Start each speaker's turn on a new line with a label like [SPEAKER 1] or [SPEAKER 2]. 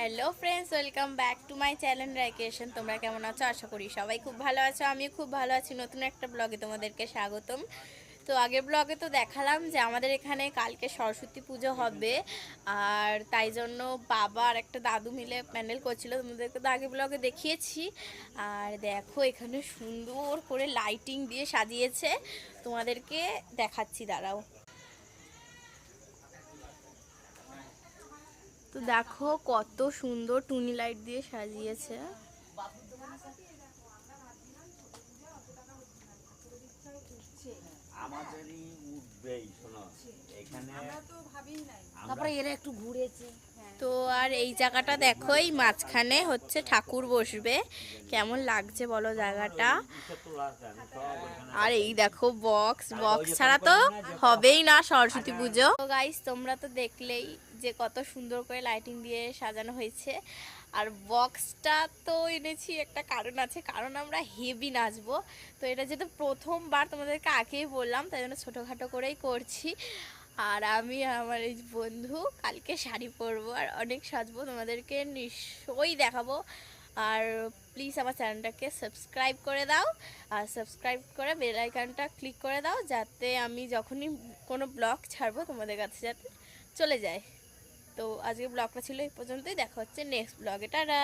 [SPEAKER 1] Hello friends, welcome back to my channel রাইকেশন। তোমরা কেমন আছো? আশা করি সবাই খুব ভালো আছো। আমিও খুব ভালো আছি। নতুন একটা ব্লগে তোমাদেরকে স্বাগতম। তো আগের ব্লগে তো দেখালাম যে আমাদের এখানে কালকে সরস্বতী পুজো হবে, আর তাই জন্য বাবা আর একটা দাদু মিলে প্যান্ডেল করছিল। তোমাদেরকে তো আগের ব্লগে দেখিয়েছি। আর দেখো এখানে সুন্দর করে লাইটিং দিয়ে সাজিয়েছে, তোমাদেরকে দেখাচ্ছি, দাঁড়াও। তো দেখো কত সুন্দর টুনি লাইট দিয়ে সাজিয়েছে।
[SPEAKER 2] আমাদেরই উঠবেই, শোনো এখানে
[SPEAKER 3] তারপরে এরা একটু ঘুরেছে।
[SPEAKER 1] তো আর এই জায়গাটা দেখো, এই মাঝখানে হচ্ছে ঠাকুর বসবে। কেমন লাগছে বলো জায়গাটা? আর এই দেখো বক্স বক্স ছাড়া তো হবেই না সরস্বতী পুজো। তো গাইস, তোমরা তো দেখলেই যে কত সুন্দর করে লাইটিং দিয়ে সাজানো হয়েছে। আর বক্সটা তো এনেছি একটা কারণ আছে, কারণ আমরা হেভি নাচবো। তো এটা যেহেতু প্রথমবার, তোমাদেরকে আগেই বললাম, তাই জন্য ছোটোখাটো করেই করছি। আর আমি আর আমার এই বন্ধু কালকে শাড়ি পরবো আর অনেক সাজবো, তোমাদেরকে নিশ্চয়ই দেখাবো। আর প্লিজ আমার চ্যানেলটাকে সাবস্ক্রাইব করে দাও, আর সাবস্ক্রাইব করে বেল আইকনটা ক্লিক করে দাও, যাতে আমি যখনই কোনো ব্লগ ছাড়বো তোমাদের কাছে যাতে চলে যায়। তো আজকে ব্লগটা ছিল এই পর্যন্তই, দেখা হচ্ছে নেক্সট ব্লগে। টাটা।